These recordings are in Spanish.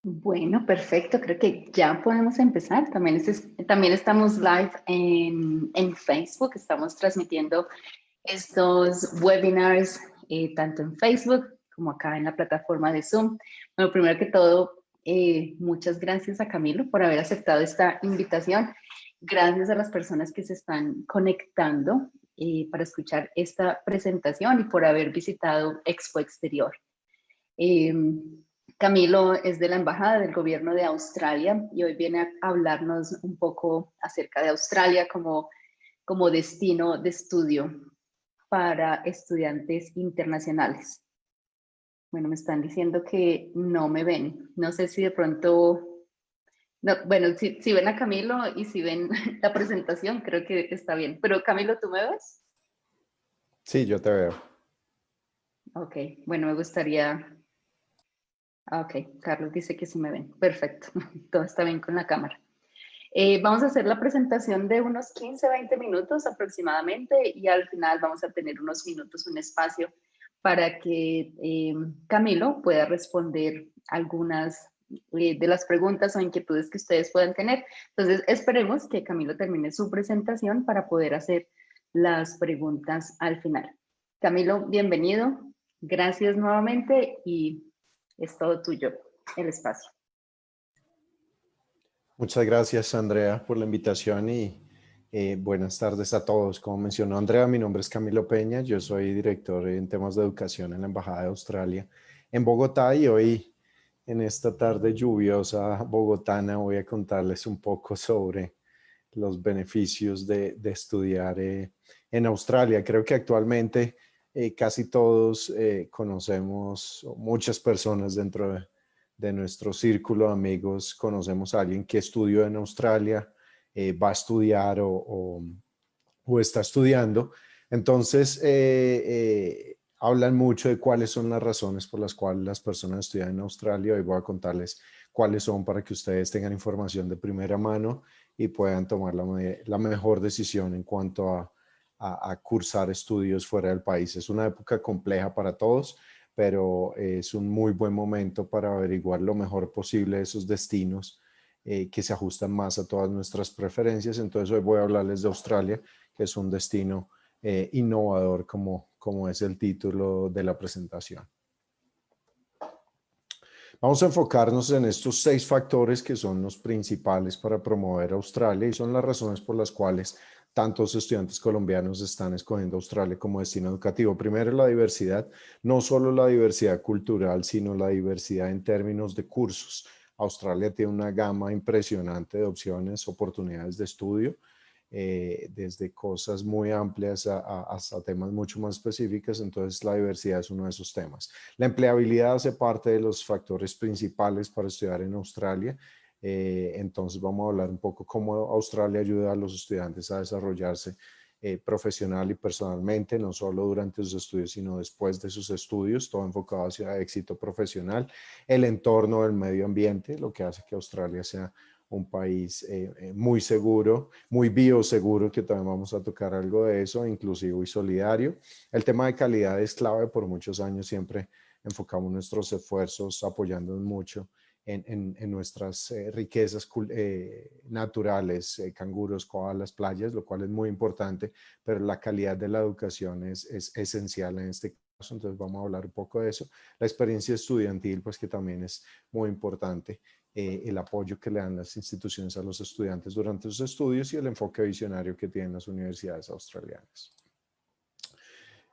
Bueno, perfecto. Creo que ya podemos empezar. También estamos live en Facebook. Estamos transmitiendo estos webinars tanto en Facebook como acá en la plataforma de Zoom. Bueno, primero que todo, muchas gracias a Camilo por haber aceptado esta invitación. Gracias a las personas que se están conectando para escuchar esta presentación y por haber visitado Expo Exterior. Eh, Camilo es de la Embajada del Gobierno de Australia y hoy viene a hablarnos un poco acerca de Australia como destino de estudio para estudiantes internacionales. Bueno, me están diciendo que no me ven. No sé si de pronto, no, bueno, si ven a Camilo y si ven la presentación, creo que está bien. Pero Camilo, ¿tú me ves? Sí, yo te veo. Ok, bueno, me gustaría. Ok, Carlos dice que sí me ven. Perfecto, todo está bien con la cámara. Vamos a hacer la presentación de unos 15, 20 minutos aproximadamente y al final vamos a tener unos minutos, un espacio para que Camilo pueda responder algunas de las preguntas o inquietudes que ustedes puedan tener. Entonces, esperemos que Camilo termine su presentación para poder hacer las preguntas al final. Camilo, bienvenido. Gracias nuevamente y es todo tuyo el espacio. Muchas gracias, Andrea, por la invitación y buenas tardes a todos. Como mencionó Andrea, mi nombre es Camilo Peña, yo soy director en temas de educación en la Embajada de Australia en Bogotá y hoy, en esta tarde lluviosa bogotana, voy a contarles un poco sobre los beneficios de estudiar en Australia. Creo que actualmente casi todos conocemos, o muchas personas dentro de nuestro círculo de amigos, conocemos a alguien que estudió en Australia, va a estudiar o está estudiando. Entonces, hablan mucho de cuáles son las razones por las cuales las personas estudian en Australia. Hoy voy a contarles cuáles son para que ustedes tengan información de primera mano y puedan tomar la mejor decisión en cuanto a cursar estudios fuera del país. Es una época compleja para todos, pero es un muy buen momento para averiguar lo mejor posible de esos destinos que se ajustan más a todas nuestras preferencias. Entonces hoy voy a hablarles de Australia, que es un destino innovador como es el título de la presentación. Vamos a enfocarnos en estos 6 factores que son los principales para promover Australia y son las razones por las cuales tantos estudiantes colombianos están escogiendo Australia como destino educativo. Primero, la diversidad, no solo la diversidad cultural, sino la diversidad en términos de cursos. Australia tiene una gama impresionante de opciones, oportunidades de estudio, desde cosas muy amplias hasta temas mucho más específicos. Entonces la diversidad es uno de esos temas. La empleabilidad hace parte de los factores principales para estudiar en Australia. Entonces vamos a hablar un poco cómo Australia ayuda a los estudiantes a desarrollarse profesional y personalmente, no solo durante sus estudios, sino después de sus estudios, todo enfocado hacia éxito profesional, el entorno del medio ambiente, lo que hace que Australia sea un país muy seguro, muy bioseguro, que también vamos a tocar algo de eso, inclusivo y solidario. El tema de calidad es clave. Por muchos años siempre enfocamos nuestros esfuerzos apoyándonos mucho en nuestras riquezas naturales, canguros, koalas, playas, lo cual es muy importante, pero la calidad de la educación es esencial en este caso. Entonces vamos a hablar un poco de eso. La experiencia estudiantil, pues que también es muy importante. El apoyo que le dan las instituciones a los estudiantes durante sus estudios y el enfoque visionario que tienen las universidades australianas.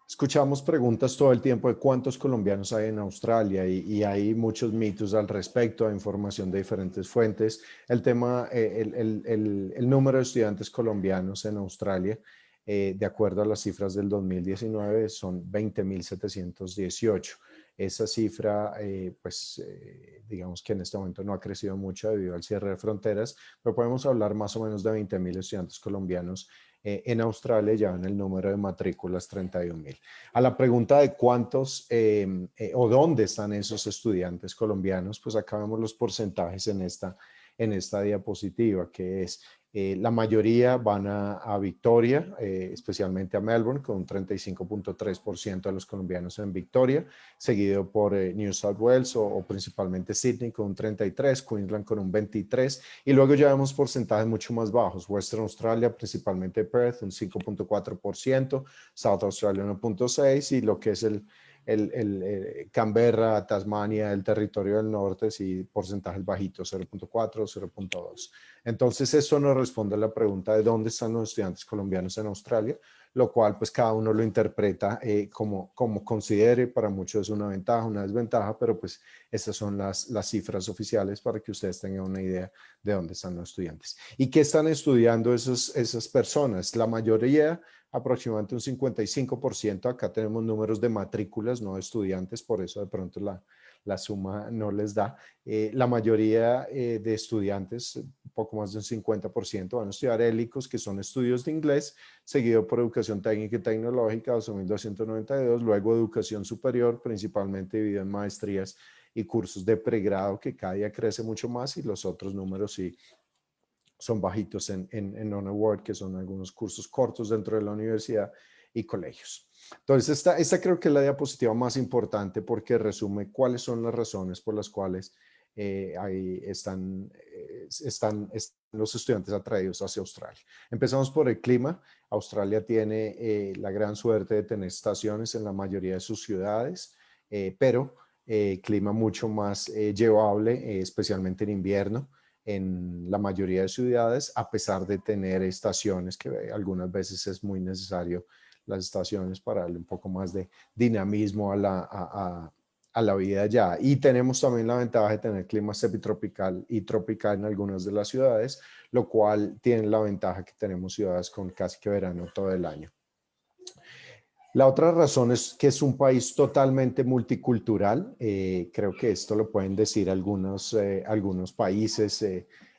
Escuchamos preguntas todo el tiempo de cuántos colombianos hay en Australia y hay muchos mitos al respecto, hay información de diferentes fuentes. El tema, el número de estudiantes colombianos en Australia, de acuerdo a las cifras del 2019, son 20.718. Esa cifra, digamos que en este momento no ha crecido mucho debido al cierre de fronteras, pero podemos hablar más o menos de 20.000 estudiantes colombianos en Australia. Llevan el número de matrículas 31.000. A la pregunta de cuántos o dónde están esos estudiantes colombianos, pues acá vemos los porcentajes en esta diapositiva, que es La mayoría van a Victoria, especialmente a Melbourne, con un 35.3% de los colombianos en Victoria, seguido por New South Wales o principalmente Sydney con un 33%, Queensland con un 23%, y luego ya vemos porcentajes mucho más bajos. Western Australia, principalmente Perth, un 5.4%, South Australia 1.6%, y lo que es Canberra, Tasmania, el territorio del norte, sí, porcentajes bajitos, 0.4, 0.2. Entonces, eso nos responde a la pregunta de dónde están los estudiantes colombianos en Australia, lo cual pues cada uno lo interpreta como considere. Para muchos es una ventaja, una desventaja, pero pues estas son las cifras oficiales para que ustedes tengan una idea de dónde están los estudiantes. ¿Y qué están estudiando esas personas? La mayoría, aproximadamente un 55%, acá tenemos números de matrículas, no de estudiantes, por eso de pronto la suma no les da. La mayoría de estudiantes, un poco más de un 50%, van a estudiar ELICOS, que son estudios de inglés, seguido por educación técnica y tecnológica, 1292, luego educación superior, principalmente dividido en maestrías y cursos de pregrado, que cada día crece mucho más, y los otros números sí son bajitos en non-award, que son algunos cursos cortos dentro de la universidad y colegios. Entonces, esta creo que es la diapositiva más importante porque resume cuáles son las razones por las cuales ahí están los estudiantes atraídos hacia Australia. Empezamos por el clima. Australia tiene la gran suerte de tener estaciones en la mayoría de sus ciudades, pero clima mucho más llevable, especialmente en invierno, en la mayoría de ciudades, a pesar de tener estaciones que algunas veces es muy necesario las estaciones para darle un poco más de dinamismo a la vida allá. Y tenemos también la ventaja de tener clima semitropical y tropical en algunas de las ciudades, lo cual tiene la ventaja que tenemos ciudades con casi que verano todo el año. La otra razón es que es un país totalmente multicultural. Creo que esto lo pueden decir algunos países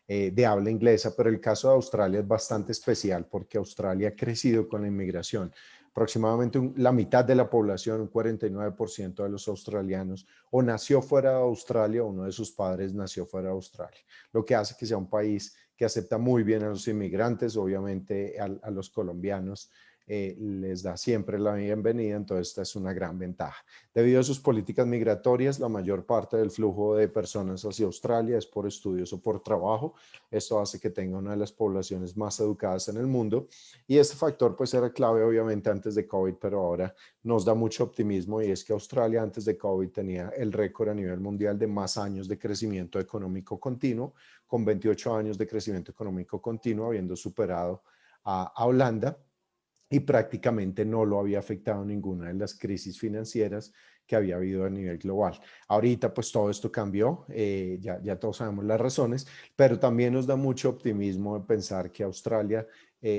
de habla inglesa, pero el caso de Australia es bastante especial porque Australia ha crecido con la inmigración. Aproximadamente la mitad de la población, un 49% de los australianos, o nació fuera de Australia o uno de sus padres nació fuera de Australia, lo que hace que sea un país que acepta muy bien a los inmigrantes, obviamente a los colombianos. Les da siempre la bienvenida, entonces esta es una gran ventaja. Debido a sus políticas migratorias, la mayor parte del flujo de personas hacia Australia es por estudios o por trabajo. Esto hace que tenga una de las poblaciones más educadas en el mundo, y este factor pues era clave obviamente antes de COVID, pero ahora nos da mucho optimismo, y es que Australia antes de COVID tenía el récord a nivel mundial de más años de crecimiento económico continuo, con 28 años de crecimiento económico continuo, habiendo superado a Holanda, y prácticamente no lo había afectado ninguna de las crisis financieras que había habido a nivel global. Ahorita pues todo esto cambió, ya todos sabemos las razones, pero también nos da mucho optimismo de pensar que Australia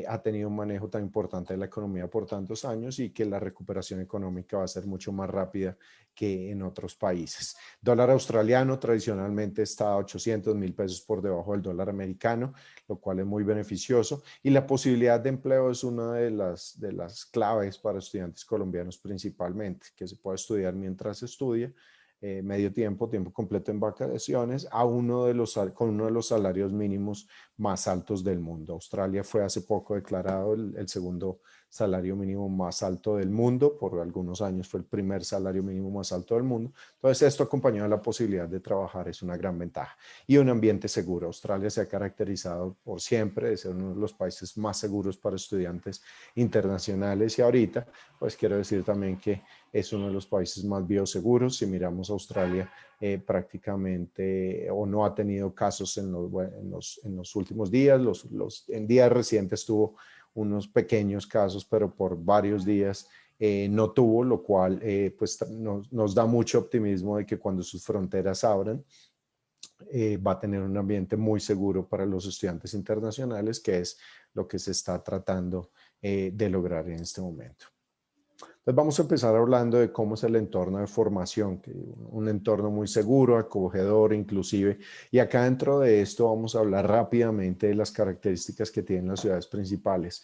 ha tenido un manejo tan importante de la economía por tantos años, y que la recuperación económica va a ser mucho más rápida que en otros países. Dólar australiano tradicionalmente está a 800,000 pesos por debajo del dólar americano, lo cual es muy beneficioso, y la posibilidad de empleo es una de las claves para estudiantes colombianos principalmente, que se puede estudiar mientras estudia, medio tiempo, tiempo completo en vacaciones, con uno de los salarios mínimos más altos del mundo. Australia fue hace poco declarado el segundo salario mínimo más alto del mundo. Por algunos años fue el primer salario mínimo más alto del mundo. Entonces, esto acompañado de la posibilidad de trabajar es una gran ventaja. Y un ambiente seguro. Australia se ha caracterizado por siempre de ser uno de los países más seguros para estudiantes internacionales, y ahorita, pues quiero decir también que es uno de los países más bioseguros. Si miramos Australia, prácticamente o no ha tenido casos en los últimos días. En días recientes tuvo unos pequeños casos, pero por varios días no tuvo, lo cual pues nos da mucho optimismo de que cuando sus fronteras abran, va a tener un ambiente muy seguro para los estudiantes internacionales, que es lo que se está tratando de lograr en este momento. Entonces vamos a empezar hablando de cómo es el entorno de formación, que un entorno muy seguro, acogedor, inclusive. Y acá dentro de esto vamos a hablar rápidamente de las características que tienen las ciudades principales.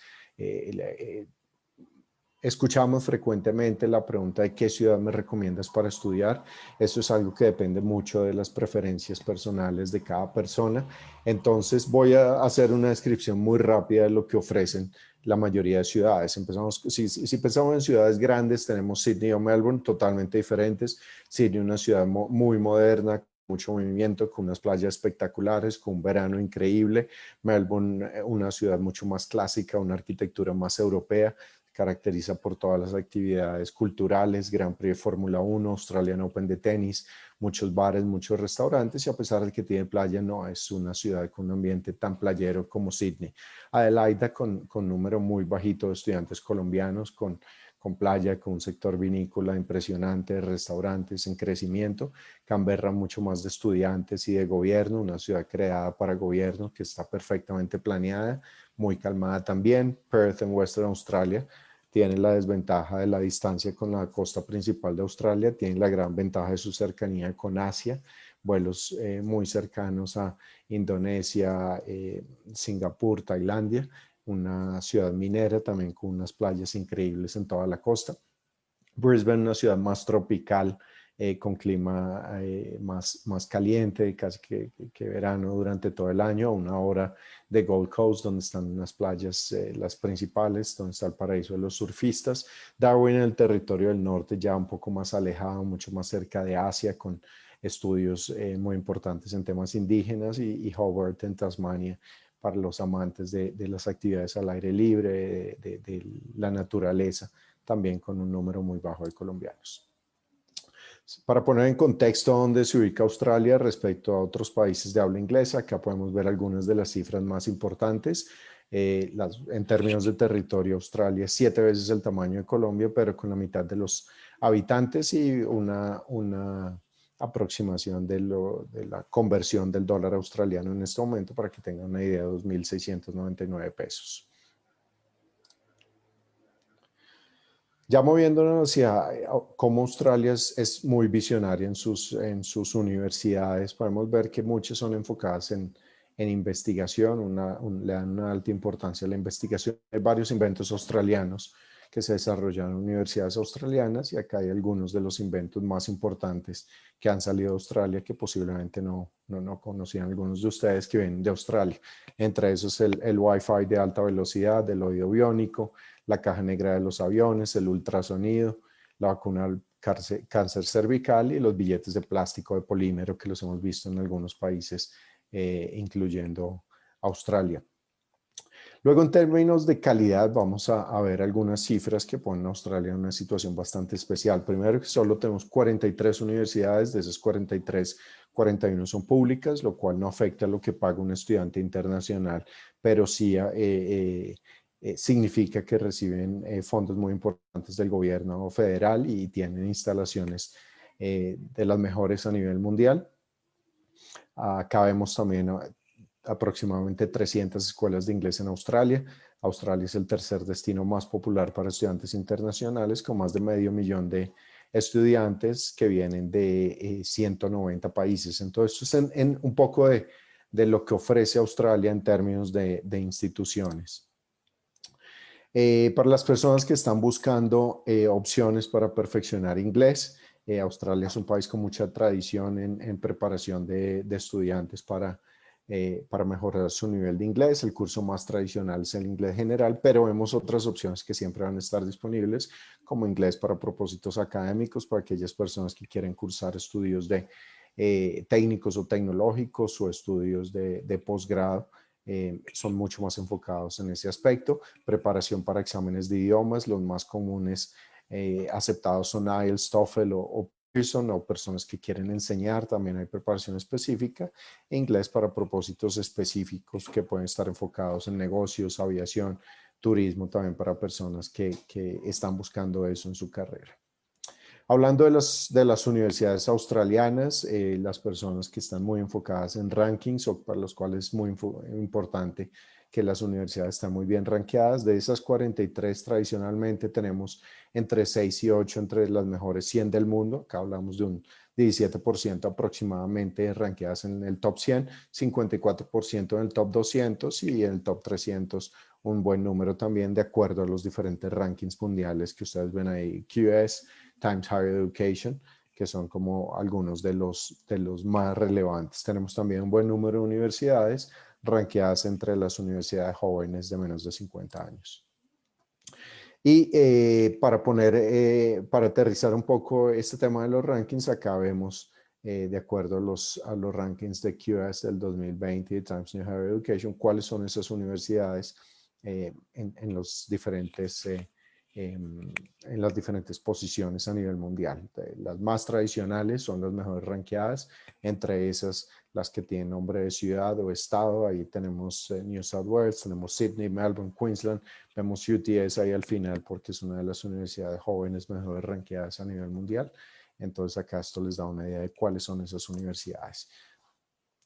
Escuchamos frecuentemente la pregunta de qué ciudad me recomiendas para estudiar. Eso es algo que depende mucho de las preferencias personales de cada persona. Entonces voy a hacer una descripción muy rápida de lo que ofrecen la mayoría de ciudades. Si pensamos en ciudades grandes, tenemos Sydney o Melbourne, totalmente diferentes. Sydney, una ciudad muy moderna, mucho movimiento, con unas playas espectaculares, con un verano increíble. Melbourne, una ciudad mucho más clásica, una arquitectura más europea, caracteriza por todas las actividades culturales, Grand Prix de Fórmula 1, Australian Open de tenis, muchos bares, muchos restaurantes, y a pesar de que tiene playa, no es una ciudad con un ambiente tan playero como Sydney. Adelaida con número muy bajito de estudiantes colombianos, con playa, con un sector vinícola impresionante, restaurantes en crecimiento. Canberra mucho más de estudiantes y de gobierno, una ciudad creada para gobierno que está perfectamente planeada, muy calmada también. Perth en Western Australia tiene la desventaja de la distancia con la costa principal de Australia, tiene la gran ventaja de su cercanía con Asia, vuelos muy cercanos a Indonesia, Singapur, Tailandia, una ciudad minera también con unas playas increíbles en toda la costa. Brisbane, una ciudad más tropical, con clima más caliente, casi que verano durante todo el año, a una hora de Gold Coast, donde están unas playas, las principales, donde está el paraíso de los surfistas. Darwin, en el territorio del norte, ya un poco más alejado, mucho más cerca de Asia, con estudios muy importantes en temas indígenas, y Hobart en Tasmania, para los amantes de las actividades al aire libre, de la naturaleza, también con un número muy bajo de colombianos. Para poner en contexto dónde se ubica Australia respecto a otros países de habla inglesa, acá podemos ver algunas de las cifras más importantes. En términos de territorio, Australia es 7 veces el tamaño de Colombia, pero con la mitad de los habitantes, y una aproximación de la conversión del dólar australiano en este momento, para que tengan una idea, 2.699 pesos. Ya moviéndonos hacia cómo Australia es muy visionaria en sus universidades, podemos ver que muchas son enfocadas en investigación, le dan una alta importancia a la investigación. Hay varios inventos australianos que se desarrollan en universidades australianas, y acá hay algunos de los inventos más importantes que han salido de Australia, que posiblemente no conocían algunos de ustedes que vienen de Australia. Entre esos el Wi-Fi de alta velocidad, el oído biónico, la caja negra de los aviones, el ultrasonido, la vacuna al cáncer cervical, y los billetes de plástico de polímero, que los hemos visto en algunos países, incluyendo Australia. Luego, en términos de calidad, vamos a ver algunas cifras que ponen a Australia en una situación bastante especial. Primero, que solo tenemos 43 universidades, de esas 43, 41 son públicas, lo cual no afecta a lo que paga un estudiante internacional, pero sí significa que reciben fondos muy importantes del gobierno federal y tienen instalaciones de las mejores a nivel mundial. Acá vemos también aproximadamente 300 escuelas de inglés en Australia. Australia es el tercer destino más popular para estudiantes internacionales, con más de 500,000 de estudiantes que vienen de 190 países. Entonces, esto es en un poco de lo que ofrece Australia en términos de instituciones. Para las personas que están buscando opciones para perfeccionar inglés, Australia es un país con mucha tradición en preparación de estudiantes para mejorar su nivel de inglés. El curso más tradicional es el inglés general, pero vemos otras opciones que siempre van a estar disponibles, como inglés para propósitos académicos, para aquellas personas que quieren cursar estudios de técnicos o tecnológicos, o estudios de posgrado. Son mucho más enfocados en ese aspecto. Preparación para exámenes de idiomas, los más comunes aceptados son IELTS, TOEFL o Pearson, o personas que quieren enseñar, también hay preparación específica. E inglés para propósitos específicos que pueden estar enfocados en negocios, aviación, turismo, también para personas que están buscando eso en su carrera. Hablando de las universidades australianas, las personas que están muy enfocadas en rankings, o para los cuales es muy importante que las universidades están muy bien rankeadas, de esas 43 tradicionalmente tenemos entre 6 y 8 entre las mejores 100 del mundo. Acá hablamos de un 17% aproximadamente rankeadas en el top 100, 54% en el top 200, y en el top 300 un buen número también de acuerdo a los diferentes rankings mundiales que ustedes ven ahí, QS, Times Higher Education, que son como algunos de los más relevantes. Tenemos también un buen número de universidades rankeadas entre las universidades jóvenes de menos de 50 años. Y para aterrizar un poco este tema de los rankings, acá vemos, de acuerdo a los rankings de QS del 2020 y Times New Higher Education, cuáles son esas universidades en los diferentes, en las diferentes posiciones a nivel mundial. Las más tradicionales son las mejores rankeadas, entre esas las que tienen nombre de ciudad o estado. Ahí tenemos New South Wales, tenemos Sydney, Melbourne, Queensland. Vemos UTS ahí al final porque es una de las universidades jóvenes mejor rankeadas a nivel mundial. Entonces acá esto les da una idea de cuáles son esas universidades.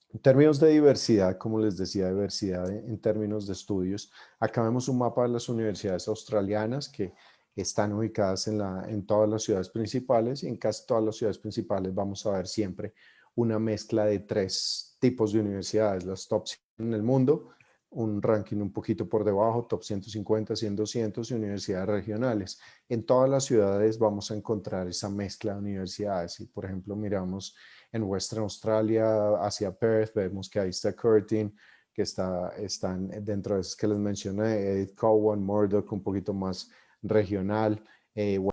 En términos de diversidad, como les decía, diversidad en términos de estudios, acá vemos un mapa de las universidades australianas que están ubicadas en todas las ciudades principales, y en casi todas las ciudades principales vamos a ver siempre una mezcla de 3 tipos de universidades: las top 100 en el mundo, un ranking un poquito por debajo, top 150, 100, 200 y universidades regionales. En todas las ciudades vamos a encontrar esa mezcla de universidades. Si por ejemplo miramos en Western Australia hacia Perth, vemos que ahí está Curtin, que están dentro de esos que les mencioné, Edith Cowan, Murdoch, un poquito más regional,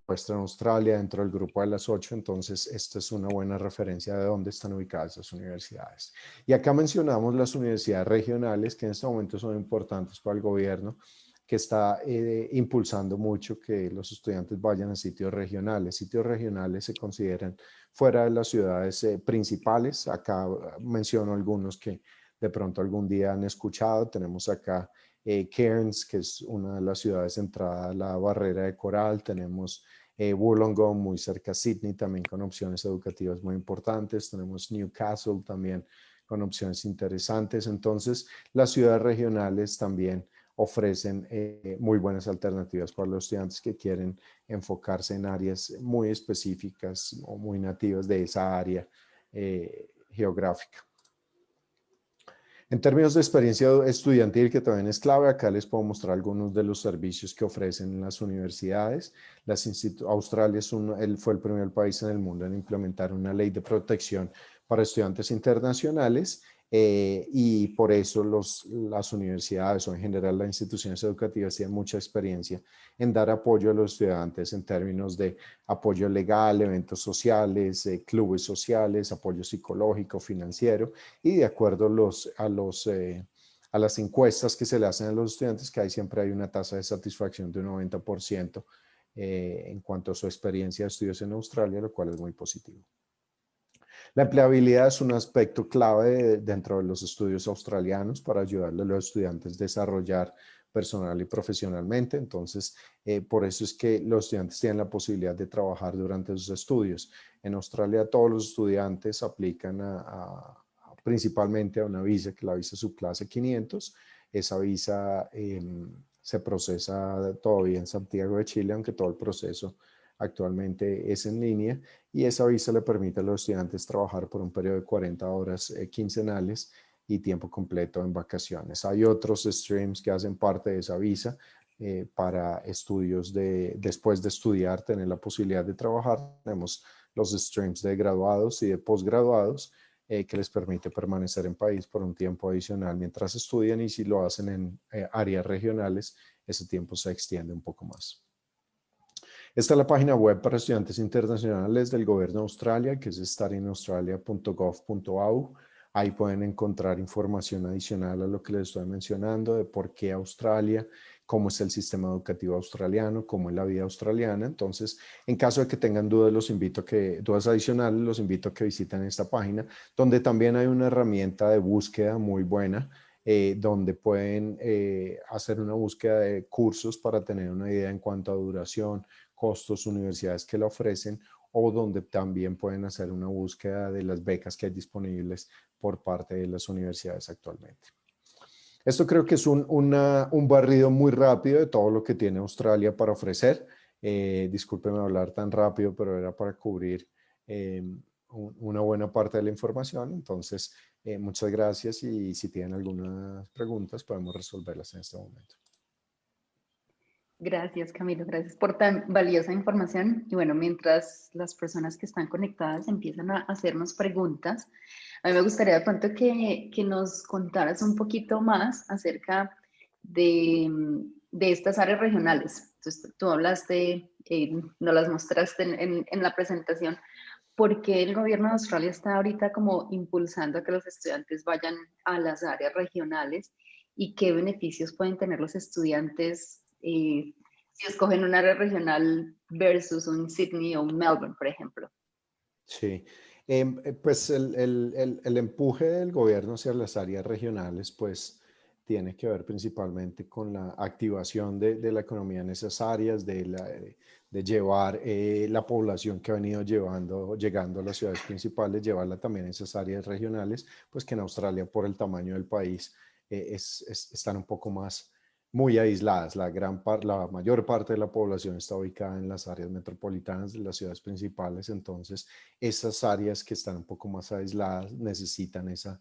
Western Australia dentro del grupo de las 8. Entonces esta es una buena referencia de dónde están ubicadas esas universidades. Y acá mencionamos las universidades regionales, que en este momento son importantes para el gobierno, que está impulsando mucho que los estudiantes vayan a sitios regionales. Sitios regionales se consideran fuera de las ciudades principales. Acá menciono algunos que de pronto algún día han escuchado. Tenemos acá Cairns, que es una de las ciudades entrada a la barrera de coral. Tenemos Wollongong, muy cerca a Sydney, también con opciones educativas muy importantes. Tenemos Newcastle también con opciones interesantes. Entonces, las ciudades regionales también ofrecen muy buenas alternativas para los estudiantes que quieren enfocarse en áreas muy específicas o muy nativas de esa área geográfica. En términos de experiencia estudiantil, que también es clave, acá les puedo mostrar algunos de los servicios que ofrecen las universidades. Australia fue el primer país en el mundo en implementar una ley de protección para estudiantes internacionales, y por eso las universidades o en general las instituciones educativas tienen mucha experiencia en dar apoyo a los estudiantes en términos de apoyo legal, eventos sociales, clubes sociales, apoyo psicológico, financiero, y de acuerdo a las encuestas que se le hacen a los estudiantes, que ahí siempre hay una tasa de satisfacción de un 90% en cuanto a su experiencia de estudios en Australia, lo cual es muy positivo. La empleabilidad es un aspecto clave dentro de los estudios australianos para ayudarle a los estudiantes a desarrollar personal y profesionalmente. Entonces, por eso es que los estudiantes tienen la posibilidad de trabajar durante sus estudios. En Australia, todos los estudiantes aplican principalmente a una visa, que es la visa subclase 500. Esa visa se procesa todavía en Santiago de Chile, aunque todo el proceso actualmente es en línea, y esa visa le permite a los estudiantes trabajar por un periodo de 40 horas quincenales y tiempo completo en vacaciones. Hay otros streams que hacen parte de esa visa para estudios después de estudiar, tener la posibilidad de trabajar. Tenemos los streams de graduados y de posgraduados que les permite permanecer en país por un tiempo adicional mientras estudian, y si lo hacen en áreas regionales, ese tiempo se extiende un poco más. Esta es la página web para estudiantes internacionales del gobierno de Australia, que es studyinaustralia.gov.au. Ahí pueden encontrar información adicional a lo que les estoy mencionando, de por qué Australia, cómo es el sistema educativo australiano, cómo es la vida australiana. Entonces, en caso de que tengan dudas, dudas adicionales, los invito a que visiten esta página, donde también hay una herramienta de búsqueda muy buena, donde pueden hacer una búsqueda de cursos para tener una idea en cuanto a duración, costos, universidades que la ofrecen, o donde también pueden hacer una búsqueda de las becas que hay disponibles por parte de las universidades actualmente. Esto creo que es un barrido muy rápido de todo lo que tiene Australia para ofrecer. Discúlpeme hablar tan rápido, pero era para cubrir una buena parte de la información. Entonces, muchas gracias, y si tienen algunas preguntas podemos resolverlas en este momento. Gracias, Camilo, gracias por tan valiosa información. Y bueno, mientras las personas que están conectadas empiezan a hacernos preguntas, a mí me gustaría de pronto que nos contaras un poquito más acerca de estas áreas regionales. Entonces, tú hablaste, nos las mostraste en la presentación, ¿por qué el gobierno de Australia está ahorita como impulsando a que los estudiantes vayan a las áreas regionales y qué beneficios pueden tener los estudiantes si escogen un área regional versus un Sydney o un Melbourne, por ejemplo? Sí, pues el empuje del gobierno hacia las áreas regionales, pues tiene que ver principalmente con la activación de la economía en esas áreas, de llevar la población que ha venido llegando a las ciudades principales, llevarla también a esas áreas regionales, pues que en Australia por el tamaño del país están un poco más muy aisladas. La mayor parte de la población está ubicada en las áreas metropolitanas de las ciudades principales, entonces esas áreas que están un poco más aisladas necesitan esa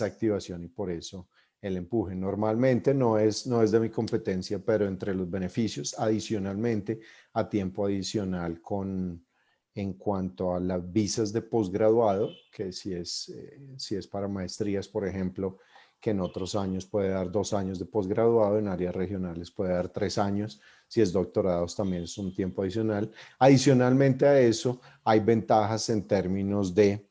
activación y por eso el empuje. Normalmente no es de mi competencia, pero entre los beneficios, adicionalmente a tiempo adicional en cuanto a las visas de posgraduado, que si es para maestrías, por ejemplo, que en otros años puede dar 2 años de posgraduado, en áreas regionales puede dar 3 años, si es doctorados también es un tiempo adicional. Adicionalmente a eso, hay ventajas en términos de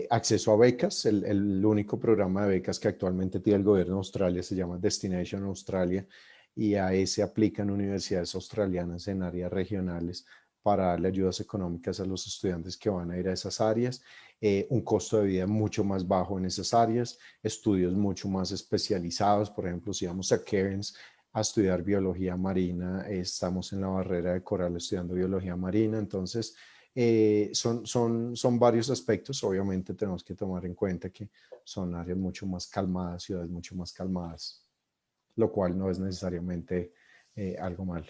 acceso a becas. El único programa de becas que actualmente tiene el gobierno de Australia se llama Destination Australia y a ese aplican universidades australianas en áreas regionales para darle ayudas económicas a los estudiantes que van a ir a esas áreas, un costo de vida mucho más bajo en esas áreas, estudios mucho más especializados. Por ejemplo, si vamos a Cairns a estudiar biología marina, estamos en la barrera de coral estudiando biología marina, entonces son varios aspectos. Obviamente tenemos que tomar en cuenta que son áreas mucho más calmadas, ciudades mucho más calmadas, lo cual no es necesariamente algo malo.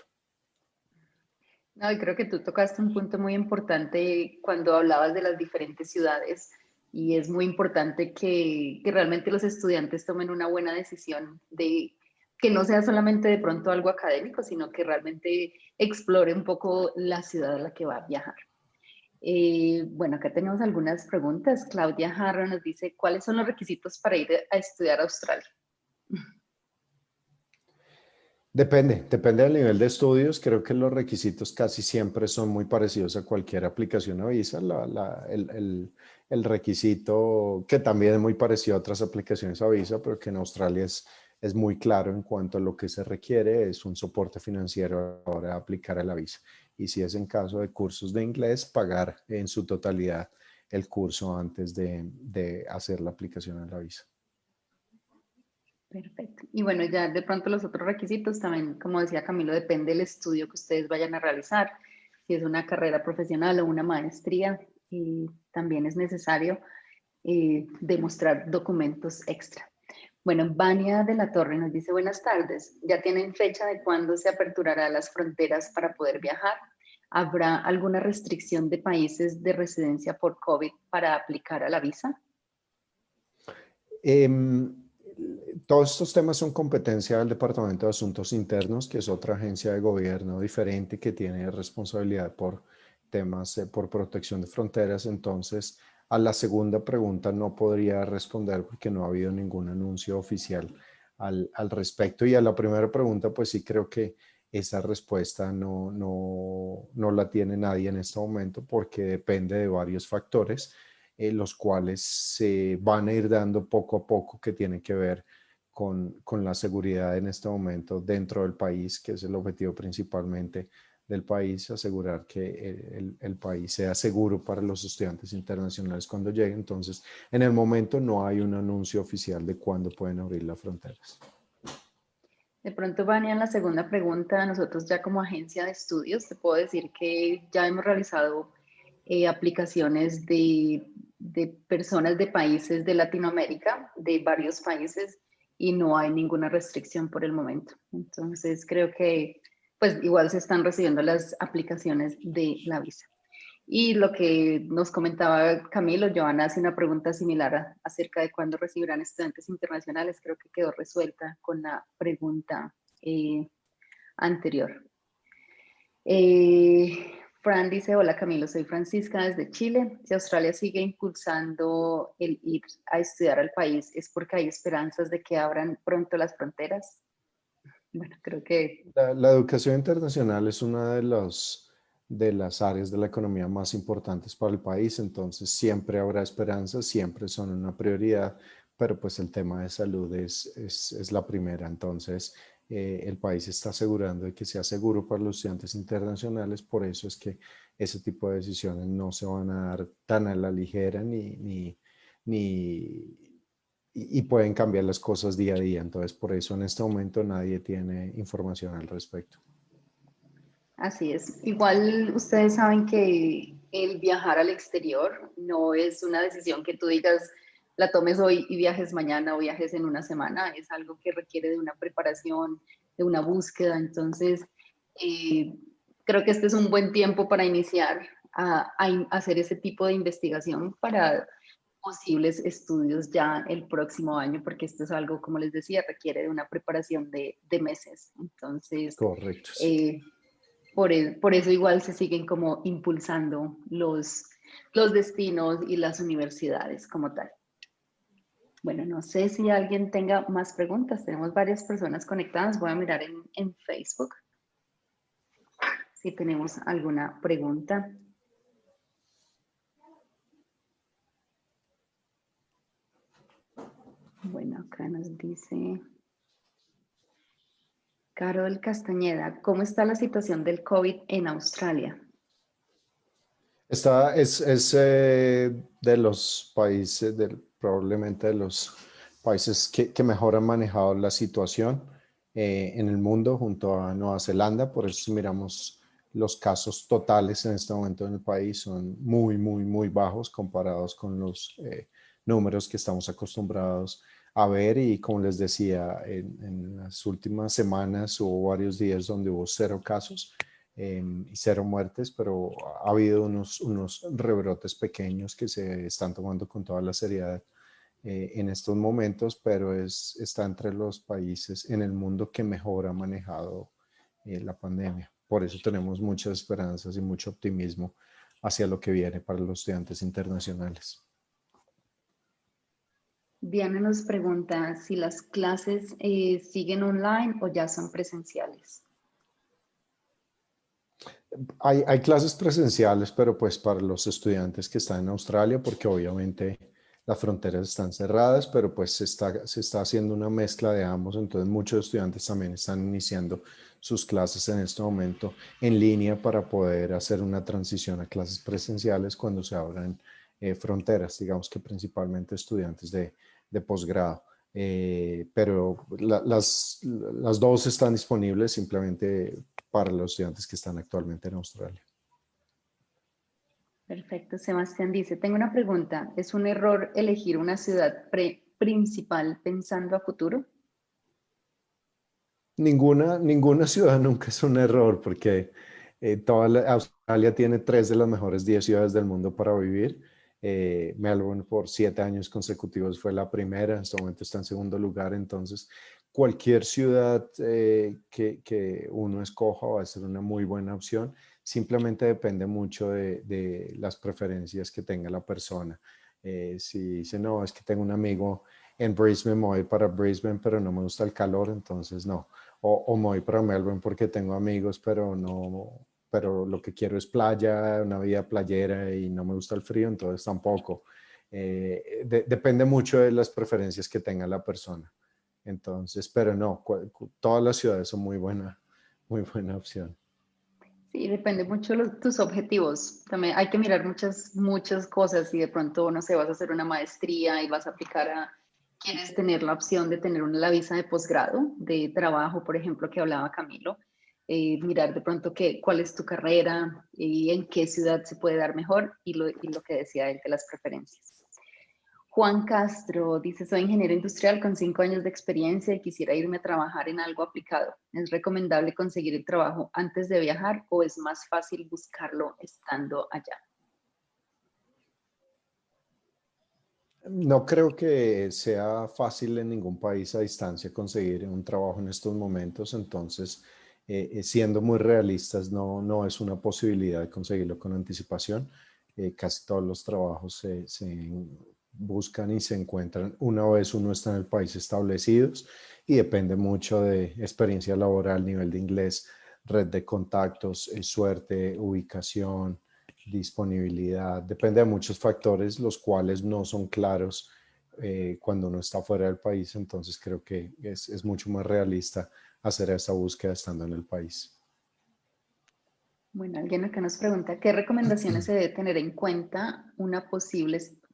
No, y creo que tú tocaste un punto muy importante cuando hablabas de las diferentes ciudades y es muy importante que realmente los estudiantes tomen una buena decisión de que no sea solamente de pronto algo académico, sino que realmente explore un poco la ciudad a la que va a viajar. Bueno, acá tenemos algunas preguntas. Claudia Jarro nos dice, ¿cuáles son los requisitos para ir a estudiar a Australia? Depende del nivel de estudios. Creo que los requisitos casi siempre son muy parecidos a cualquier aplicación a visa. El requisito que también es muy parecido a otras aplicaciones a visa, pero que en Australia es muy claro en cuanto a lo que se requiere, es un soporte financiero a la hora de aplicar a la visa. Y si es en caso de cursos de inglés, pagar en su totalidad el curso antes de hacer la aplicación a la visa. Perfecto. Y bueno, ya de pronto los otros requisitos también, como decía Camilo, depende del estudio que ustedes vayan a realizar. Si es una carrera profesional o una maestría, también es necesario demostrar documentos extra. Bueno, Vania de la Torre nos dice, buenas tardes. ¿Ya tienen fecha de cuándo se aperturará las fronteras para poder viajar? ¿Habrá alguna restricción de países de residencia por COVID para aplicar a la visa? Todos estos temas son competencia del Departamento de Asuntos Internos, que es otra agencia de gobierno diferente que tiene responsabilidad por temas, por protección de fronteras. Entonces, a la segunda pregunta no podría responder porque no ha habido ningún anuncio oficial al respecto. Y a la primera pregunta, pues sí creo que esa respuesta no la tiene nadie en este momento porque depende de varios factores, los cuales se van a ir dando poco a poco, que tienen que ver con la seguridad en este momento dentro del país, que es el objetivo principalmente del país, asegurar que el país sea seguro para los estudiantes internacionales cuando lleguen. Entonces, en el momento no hay un anuncio oficial de cuándo pueden abrir las fronteras. De pronto, Vania, en la segunda pregunta, nosotros ya como agencia de estudios, te puedo decir que ya hemos realizado aplicaciones de personas de países de Latinoamérica, de varios países, y no hay ninguna restricción por el momento. Entonces, creo que pues igual se están recibiendo las aplicaciones de la visa. Y lo que nos comentaba Camilo, Joana hace una pregunta similar acerca de cuándo recibirán estudiantes internacionales. Creo que quedó resuelta con la pregunta anterior. Fran dice, hola Camilo, soy Francisca desde Chile. Si Australia sigue impulsando el ir a estudiar al país, ¿es porque hay esperanzas de que abran pronto las fronteras? Bueno, creo que... La educación internacional es una de las áreas de la economía más importantes para el país, entonces siempre habrá esperanza, siempre son una prioridad, pero pues el tema de salud es la primera. Entonces, el país está asegurando de que sea seguro para los estudiantes internacionales, por eso es que ese tipo de decisiones no se van a dar tan a la ligera ni, y pueden cambiar las cosas día a día. Entonces, por eso en este momento nadie tiene información al respecto. Así es. Igual ustedes saben que el viajar al exterior no es una decisión que tú digas, la tomes hoy y viajes mañana o viajes en una semana. Es algo que requiere de una preparación, de una búsqueda. Entonces, eh, creo que este es un buen tiempo para iniciar a hacer ese tipo de investigación para posibles estudios ya el próximo año, porque esto es algo, como les decía, requiere de una preparación de meses. Entonces, Correcto, sí. eh, por eso igual se siguen como impulsando los destinos y las universidades como tal. Bueno, no sé si alguien tenga más preguntas. Tenemos varias personas conectadas. Voy a mirar en Facebook si tenemos alguna pregunta. Bueno, acá nos dice Carol Castañeda, ¿cómo está la situación del COVID en Australia? De los países, probablemente de los países que mejor han manejado la situación en el mundo junto a Nueva Zelanda. Por eso si miramos los casos totales en este momento en el país son muy bajos comparados con los números que estamos acostumbrados a ver. Y como les decía, en las últimas semanas hubo varios días donde hubo 0 casos y 0 muertes, pero ha habido unos rebrotes pequeños que se están tomando con toda la seriedad en estos momentos, pero está entre los países en el mundo que mejor ha manejado la pandemia. Por eso tenemos muchas esperanzas y mucho optimismo hacia lo que viene para los estudiantes internacionales. Diana nos pregunta si las clases siguen online o ya son presenciales. Hay clases presenciales, pero pues para los estudiantes que están en Australia, porque obviamente las fronteras están cerradas, pero pues se está haciendo una mezcla de ambos. Entonces muchos estudiantes también están iniciando sus clases en este momento en línea para poder hacer una transición a clases presenciales cuando se abran fronteras, digamos que principalmente estudiantes de posgrado. Pero las dos están disponibles simplemente para los estudiantes que están actualmente en Australia. Perfecto. Sebastián dice, tengo una pregunta. ¿Es un error elegir una ciudad principal pensando a futuro? Ninguna ciudad nunca es un error porque Australia tiene 3 de las mejores 10 ciudades del mundo para vivir. Melbourne por 7 años consecutivos fue la primera, en este momento está en segundo lugar. Entonces, cualquier ciudad que uno escoja va a ser una muy buena opción. Simplemente depende mucho de las preferencias que tenga la persona. Si dice, no, es que tengo un amigo en Brisbane, me voy para Brisbane, pero no me gusta el calor, entonces no. O me voy para Melbourne porque tengo amigos, pero no, pero lo que quiero es playa, una vida playera y no me gusta el frío, entonces tampoco. Depende mucho de las preferencias que tenga la persona. Entonces, pero no, todas las ciudades son muy buena opción. Sí, depende mucho de tus objetivos. También hay que mirar muchas cosas. Si de pronto, no sé, vas a hacer una maestría y vas a aplicar quieres tener la opción de tener la visa de posgrado, de trabajo, por ejemplo, que hablaba Camilo. Mirar de pronto cuál es tu carrera y en qué ciudad se puede dar mejor y lo que decía él de las preferencias. Juan Castro dice, soy ingeniero industrial con 5 años de experiencia y quisiera irme a trabajar en algo aplicado. ¿Es recomendable conseguir el trabajo antes de viajar o es más fácil buscarlo estando allá? No creo que sea fácil en ningún país a distancia conseguir un trabajo en estos momentos, entonces siendo muy realistas, no es una posibilidad de conseguirlo con anticipación. Casi todos los trabajos se buscan y se encuentran una vez uno está en el país establecidos, y depende mucho de experiencia laboral, nivel de inglés, red de contactos, suerte, ubicación, disponibilidad. Depende de muchos factores, los cuales no son claros cuando uno está fuera del país. Entonces creo que es mucho más realista hacer esa búsqueda estando en el país. Bueno, alguien acá nos pregunta, ¿qué recomendaciones se debe tener en cuenta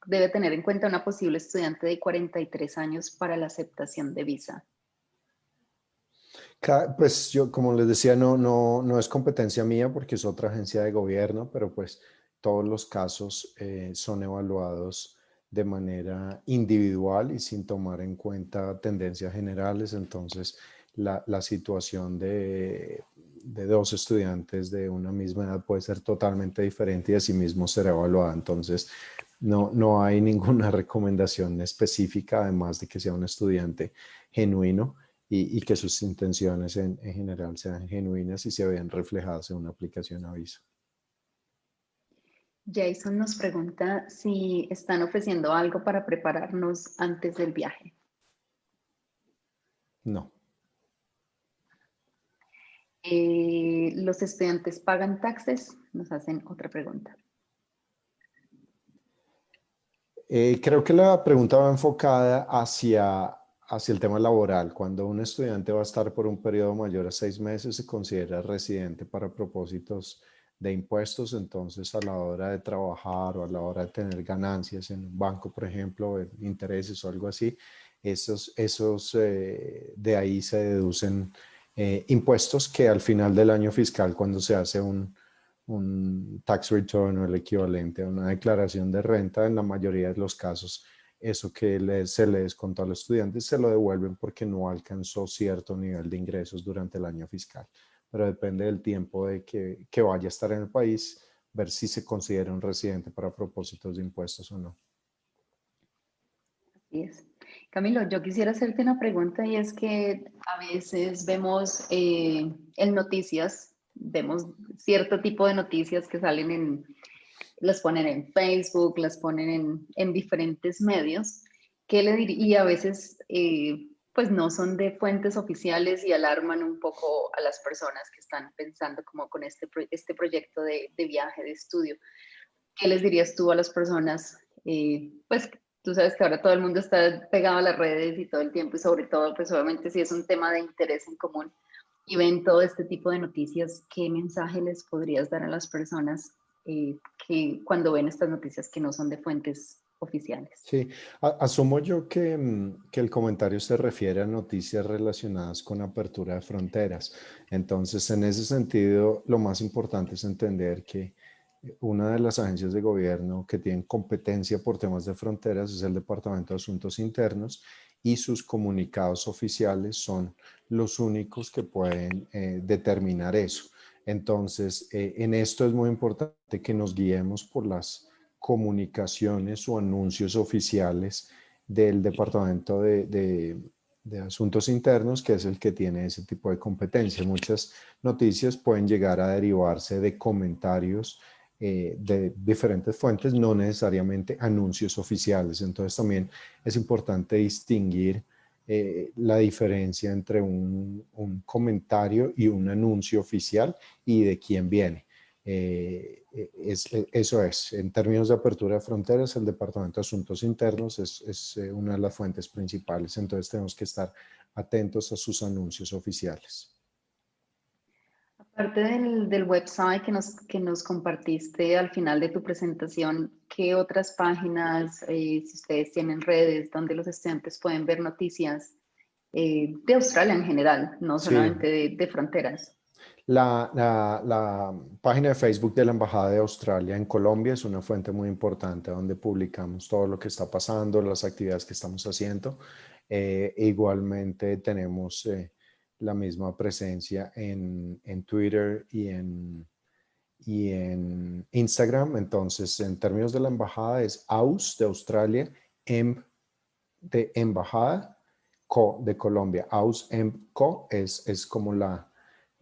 debe tener en cuenta una posible estudiante de 43 años para la aceptación de visa? Pues yo, como les decía, no es competencia mía porque es otra agencia de gobierno, pero pues todos los casos son evaluados de manera individual y sin tomar en cuenta tendencias generales. Entonces, la situación de dos estudiantes de una misma edad puede ser totalmente diferente y asimismo será evaluada. Entonces, no hay ninguna recomendación específica, además de que sea un estudiante genuino y que sus intenciones en general sean genuinas y se vean reflejadas en una aplicación a visa. Jason nos pregunta si están ofreciendo algo para prepararnos antes del viaje. No. ¿Los estudiantes pagan taxes? Nos hacen otra pregunta. Creo que la pregunta va enfocada hacia el tema laboral. Cuando un estudiante va a estar por un periodo mayor a 6 meses, se considera residente para propósitos de impuestos. Entonces, a la hora de trabajar o a la hora de tener ganancias en un banco, por ejemplo, en intereses o algo así, de ahí se deducen impuestos que al final del año fiscal, cuando se hace un tax return o el equivalente a una declaración de renta, en la mayoría de los casos, eso que se le descontó al estudiante se lo devuelven porque no alcanzó cierto nivel de ingresos durante el año fiscal. Pero depende del tiempo de que vaya a estar en el país, ver si se considera un residente para propósitos de impuestos o no. Así es. Camilo, yo quisiera hacerte una pregunta y es que a veces vemos en noticias, vemos cierto tipo de noticias que las ponen en Facebook, las ponen en diferentes medios, y a veces pues no son de fuentes oficiales y alarman un poco a las personas que están pensando como con este proyecto de viaje, de estudio. ¿Qué les dirías tú a las personas? Pues tú sabes que ahora todo el mundo está pegado a las redes y todo el tiempo, y sobre todo, pues obviamente si es un tema de interés en común y ven todo este tipo de noticias, ¿qué mensaje les podrías dar a las personas que cuando ven estas noticias que no son de fuentes oficiales? Sí, asumo yo que el comentario se refiere a noticias relacionadas con apertura de fronteras. Entonces, en ese sentido, lo más importante es entender que una de las agencias de gobierno que tienen competencia por temas de fronteras es el Departamento de Asuntos Internos, y sus comunicados oficiales son los únicos que pueden determinar eso. Entonces, en esto es muy importante que nos guiemos por las comunicaciones o anuncios oficiales del Departamento de Asuntos Internos, que es el que tiene ese tipo de competencia. Muchas noticias pueden llegar a derivarse de comentarios de diferentes fuentes, no necesariamente anuncios oficiales. Entonces también es importante distinguir la diferencia entre un comentario y un anuncio oficial y de quién viene. Eso es, en términos de apertura de fronteras, el Departamento de Asuntos Internos es una de las fuentes principales. Entonces tenemos que estar atentos a sus anuncios oficiales. Aparte del website que nos compartiste al final de tu presentación, ¿qué otras páginas, si ustedes tienen redes donde los estudiantes pueden ver noticias de Australia en general, no Sí, solamente de fronteras? la página de Facebook de la Embajada de Australia en Colombia es una fuente muy importante donde publicamos todo lo que está pasando, las actividades que estamos haciendo. Igualmente tenemos la misma presencia en Twitter y en Instagram. Entonces, en términos de la embajada es AUS de Australia, EMB de embajada, CO de Colombia. AUS EMB CO es como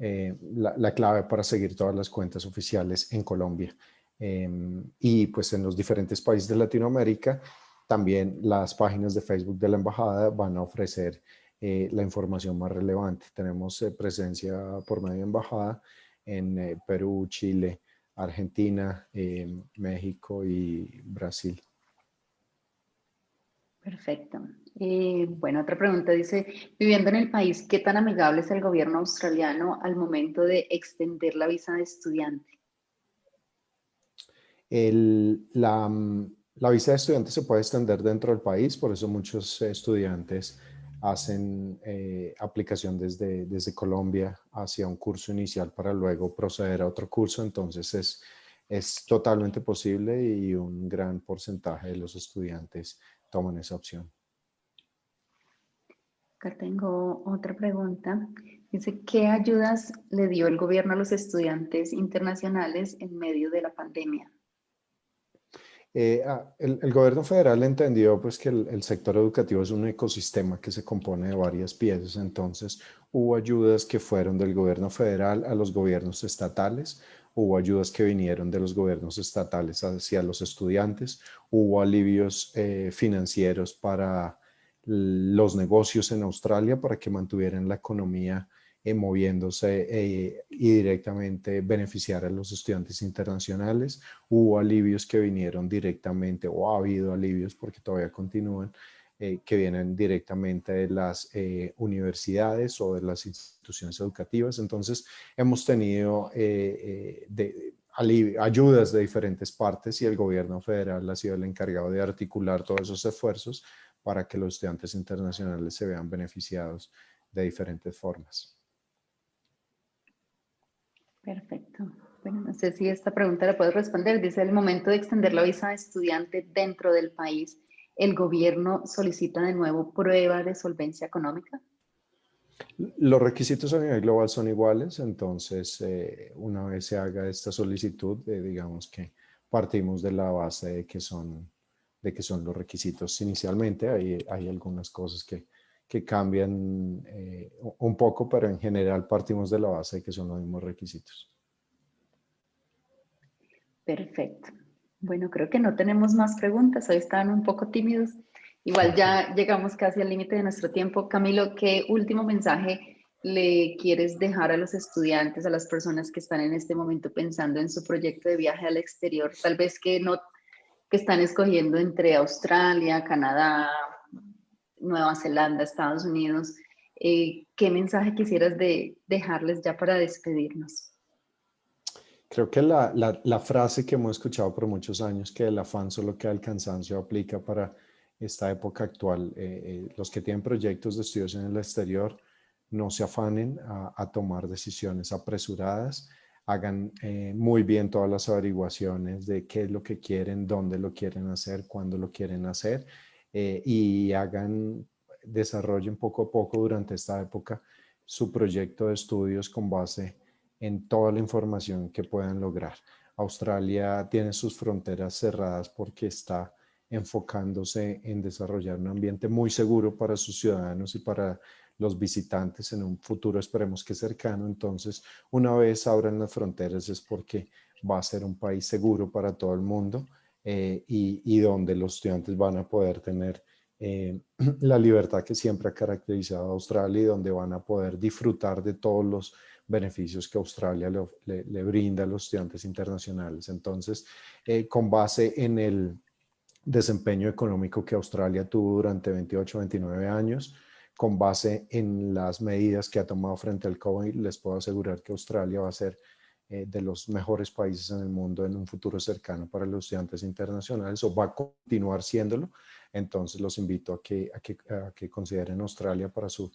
la clave para seguir todas las cuentas oficiales en Colombia. Y pues en los diferentes países de Latinoamérica, también las páginas de Facebook de la embajada van a ofrecer la información más relevante. Tenemos presencia por medio de embajada en Perú, Chile, Argentina, México y Brasil. Perfecto. Bueno, otra pregunta dice, viviendo en el país, ¿qué tan amigable es el gobierno australiano al momento de extender la visa de estudiante? La visa de estudiante se puede extender dentro del país, por eso muchos estudiantes hacen aplicación desde Colombia hacia un curso inicial para luego proceder a otro curso. Entonces es totalmente posible y un gran porcentaje de los estudiantes toman esa opción. Acá tengo otra pregunta. Dice, ¿qué ayudas le dio el gobierno a los estudiantes internacionales en medio de la pandemia? El gobierno federal entendió pues, que el sector educativo es un ecosistema que se compone de varias piezas. Entonces, hubo ayudas que fueron del gobierno federal a los gobiernos estatales, hubo ayudas que vinieron de los gobiernos estatales hacia los estudiantes, hubo alivios financieros para los negocios en Australia para que mantuvieran la economía moviéndose y directamente beneficiar a los estudiantes internacionales. Hubo alivios que vinieron directamente, o ha habido alivios porque todavía continúan, que vienen directamente de las universidades o de las instituciones educativas. Entonces, hemos tenido ayudas de diferentes partes y el gobierno federal ha sido el encargado de articular todos esos esfuerzos para que los estudiantes internacionales se vean beneficiados de diferentes formas. Perfecto. Bueno, no sé si esta pregunta la puedes responder. Dice, el momento de extender la visa de estudiante dentro del país, ¿el gobierno solicita de nuevo prueba de solvencia económica? Los requisitos a nivel global son iguales, entonces una vez se haga esta solicitud, digamos que partimos de la base de que son los requisitos inicialmente. Hay algunas cosas que cambian un poco, pero en general partimos de la base de que son los mismos requisitos. Perfecto. Bueno, creo que no tenemos más preguntas. Hoy están un poco tímidos. Igual ya llegamos casi al límite de nuestro tiempo. Camilo, ¿qué último mensaje le quieres dejar a los estudiantes, a las personas que están en este momento pensando en su proyecto de viaje al exterior? Tal vez que están escogiendo entre Australia, Canadá, Nueva Zelanda, Estados Unidos. ¿Qué mensaje quisieras dejarles ya para despedirnos? Creo que la frase que hemos escuchado por muchos años, que el afán solo queda el cansancio, aplica para esta época actual. Los que tienen proyectos de estudios en el exterior, no se afanen a tomar decisiones apresuradas, hagan muy bien todas las averiguaciones de qué es lo que quieren, dónde lo quieren hacer, cuándo lo quieren hacer, y desarrollen poco a poco durante esta época su proyecto de estudios con base en toda la información que puedan lograr. Australia tiene sus fronteras cerradas porque está enfocándose en desarrollar un ambiente muy seguro para sus ciudadanos y para los visitantes en un futuro, esperemos que cercano. Entonces, una vez abran las fronteras es porque va a ser un país seguro para todo el mundo, y donde los estudiantes van a poder tener la libertad que siempre ha caracterizado a Australia y donde van a poder disfrutar de todos los beneficios que Australia le brinda a los estudiantes internacionales. Entonces, con base en el desempeño económico que Australia tuvo durante 28, 29 años, con base en las medidas que ha tomado frente al COVID, les puedo asegurar que Australia va a ser de los mejores países en el mundo en un futuro cercano para los estudiantes internacionales, o va a continuar siéndolo. Entonces los invito a que consideren Australia para su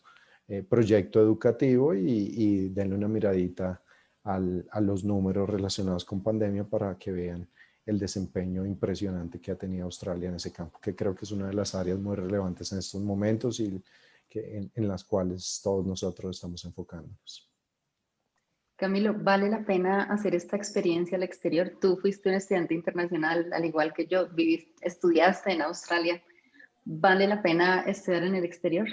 proyecto educativo y denle una miradita a los números relacionados con pandemia para que vean el desempeño impresionante que ha tenido Australia en ese campo, que creo que es una de las áreas muy relevantes en estos momentos y en las cuales todos nosotros estamos enfocándonos. Camilo, ¿vale la pena hacer esta experiencia al exterior? Tú fuiste un estudiante internacional, al igual que yo, estudiaste en Australia. ¿Vale la pena estudiar en el exterior?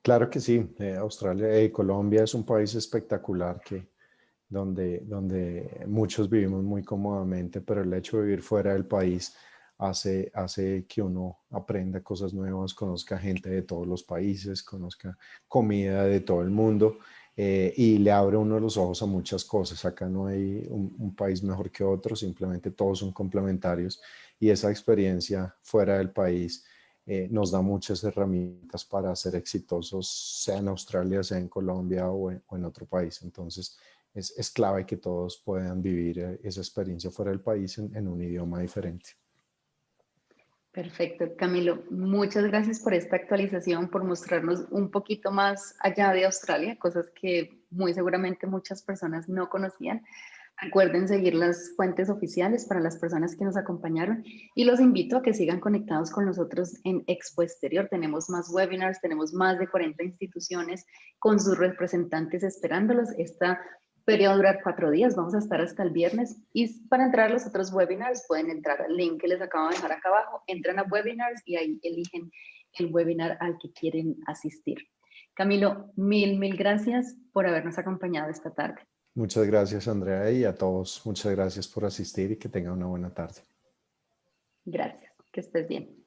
Claro que sí, Australia, Colombia es un país espectacular donde muchos vivimos muy cómodamente, pero el hecho de vivir fuera del país hace que uno aprenda cosas nuevas, conozca gente de todos los países, conozca comida de todo el mundo, y le abre uno los ojos a muchas cosas. Acá no hay un país mejor que otro, simplemente todos son complementarios y esa experiencia fuera del país nos da muchas herramientas para ser exitosos, sea en Australia, sea en Colombia o en otro país. Entonces, es clave que todos puedan vivir esa experiencia fuera del país en un idioma diferente. Perfecto, Camilo. Muchas gracias por esta actualización, por mostrarnos un poquito más allá de Australia, cosas que muy seguramente muchas personas no conocían. Recuerden seguir las fuentes oficiales para las personas que nos acompañaron y los invito a que sigan conectados con nosotros en Expo Exterior. Tenemos más webinars, tenemos más de 40 instituciones con sus representantes esperándolos. Esta feria va a durar 4 días, vamos a estar hasta el viernes y para entrar a los otros webinars pueden entrar al link que les acabo de dejar acá abajo, entran a webinars y ahí eligen el webinar al que quieren asistir. Camilo, mil gracias por habernos acompañado esta tarde. Muchas gracias, Andrea, y a todos, muchas gracias por asistir y que tengan una buena tarde. Gracias, que estés bien.